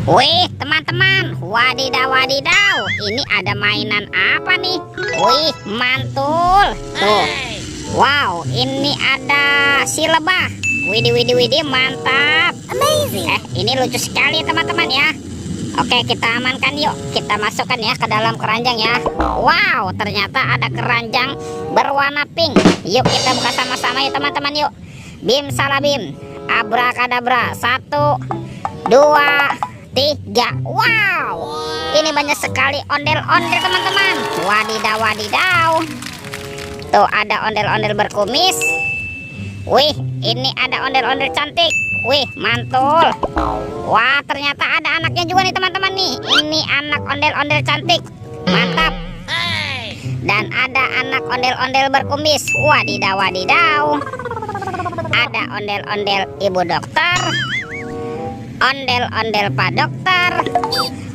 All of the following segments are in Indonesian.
Wih, teman-teman, wadidaw wadidaw, ini ada mainan apa nih? Wih, mantul. Tuh. Wow, ini ada si lebah. Widih, widih, widih, mantap. Amazing. Ini lucu sekali teman-teman ya. Oke, kita amankan yuk. Kita masukkan ya ke dalam keranjang ya. Wow, ternyata ada keranjang berwarna pink. Yuk kita buka sama-sama yuk teman-teman yuk. Bim salah bim. Abrakadabra. 1, 2, 3. Wow, ini banyak sekali ondel-ondel teman-teman. Wadidaw wadidaw. Tuh ada ondel-ondel berkumis. Wih, ini ada ondel-ondel cantik. Wih, mantul. Wah, ternyata ada anaknya juga nih teman-teman nih. Ini anak ondel-ondel cantik. Mantap. Dan ada anak ondel-ondel berkumis. Wadidaw wadidaw. Ada ondel-ondel ibu dokter, ondel-ondel pak dokter.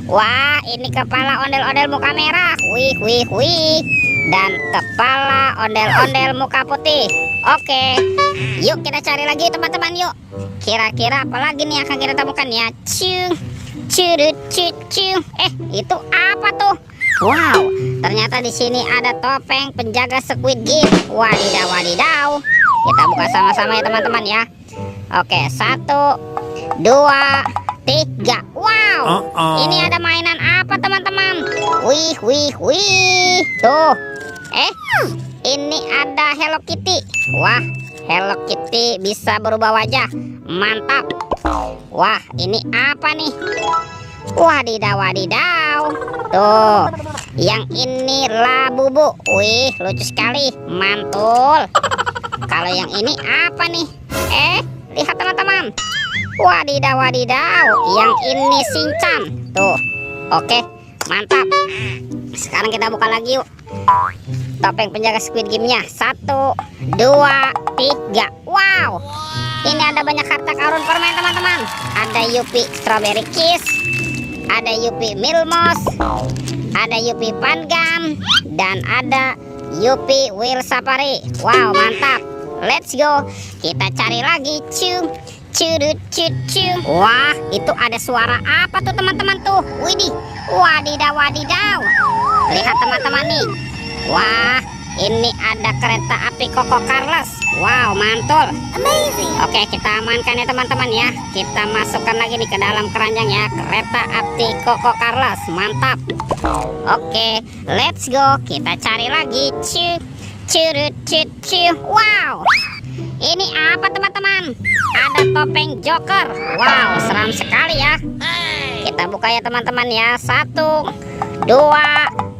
Wah, ini kepala ondel-ondel muka merah. Wih, wih, wih. Dan kepala ondel-ondel muka putih. Oke, yuk kita cari lagi teman-teman yuk. Kira-kira apa lagi nih akan kita temukan ya? Cung, curut, cucu. Itu apa tuh? Wow, ternyata di sini ada topeng penjaga Squid Game. Wadidaw wadidaw. Kita buka sama-sama ya teman-teman ya. Oke, 1, 2, 3. Wow, ini ada mainan apa teman-teman? Wih, wih, wih. Tuh, ini ada Hello Kitty. Wah, Hello Kitty bisa berubah wajah. Mantap. Wah, ini apa nih? Wadidaw wadidaw. Tuh, yang ini Labubu. Wih, lucu sekali. Mantul. Kalau yang ini apa nih? Lihat teman-teman. Wadidaw wadidaw. Yang ini Shinchan. Tuh. Oke, mantap. Sekarang kita buka lagi yuk. Topeng penjaga Squid Game-nya. 1, 2, 3. Wow, ini ada banyak harta karun permen teman-teman. Ada Yupi Strawberry Kiss, ada Yupi Milmos, ada Yupi Pangam, dan ada Yupi Wheel Safari. Wow, mantap. Let's go. Kita cari lagi. Cung, curut, cucu. Wah, itu ada suara apa tuh teman-teman tuh? Widih, wadidaw wadidaw. Lihat teman-teman nih. Wah, ini ada kereta api Coco Carlos. Wow, mantul. Amazing. Oke, kita amankan ya teman-teman ya. Kita masukkan lagi nih ke dalam keranjang ya. Kereta api Coco Carlos. Mantap. Oke, let's go. Kita cari lagi. Curut cucu. Wow, ini apa teman-teman? Ada topeng Joker. Wow, seram sekali ya. Kita buka ya teman-teman ya. 1, 2,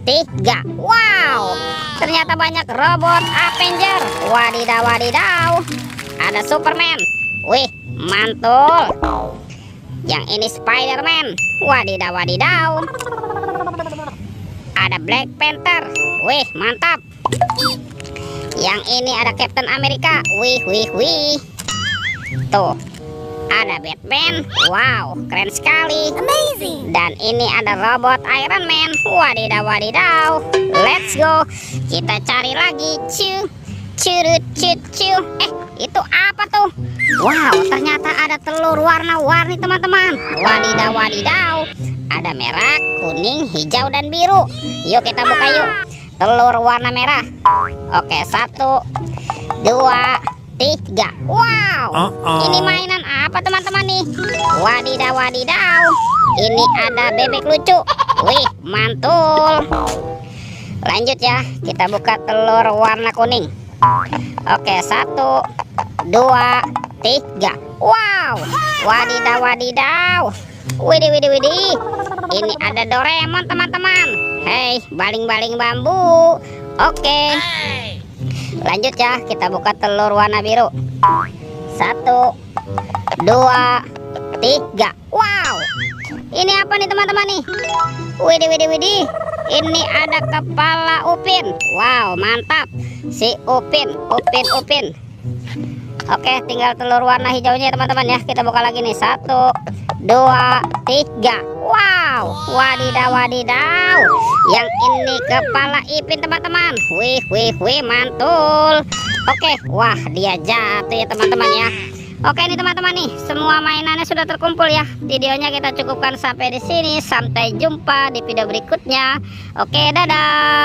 3. Wow, ternyata banyak robot Avenger. Wadidaw wadidaw. Ada Superman. Wih, mantul. Yang ini Spiderman. Wadidaw wadidaw. Ada Black Panther. Wih, mantap. Yang ini ada Captain America. Wih, wih, wih. Tuh, ada Batman. Wow, keren sekali. Amazing. Dan ini ada robot Iron Man. Wadidaw wadidaw. Let's go. Kita cari lagi. Curut cucu. Itu apa tuh? Wow, ternyata ada telur warna-warni teman-teman. Wadidaw wadidaw. Ada merah, kuning, hijau, dan biru. Yuk kita buka yuk. Telur warna merah. Oke, 1, 2, 3. Wow, ini mainan apa teman-teman nih? Wadidaw wadidaw. Ini ada bebek lucu. Wih, mantul. Lanjut ya, kita buka telur warna kuning. Oke, 1, 2, 3. Wow, wadidaw wadidaw. Widih, widih, widih. Ini ada Doraemon teman-teman. Hei, baling-baling bambu. Oke, lanjut ya, kita buka telur warna biru. 1, 2, 3. Wow, ini apa nih teman-teman nih? Widih, widih, widih. Ini ada kepala Upin. Wow, mantap. Si Upin. Oke, tinggal telur warna hijaunya teman-teman ya. Kita buka lagi nih. 1, 2, 3. Wow, wadidaw wadidaw. Yang ini kepala Ipin teman-teman. Wih, wih, wih, mantul. Oke, wah dia jatuh ya teman-teman ya. Oke nih teman-teman nih, semua mainannya sudah terkumpul ya. Videonya kita cukupkan sampai di sini. Sampai jumpa di video berikutnya. Oke, dadah.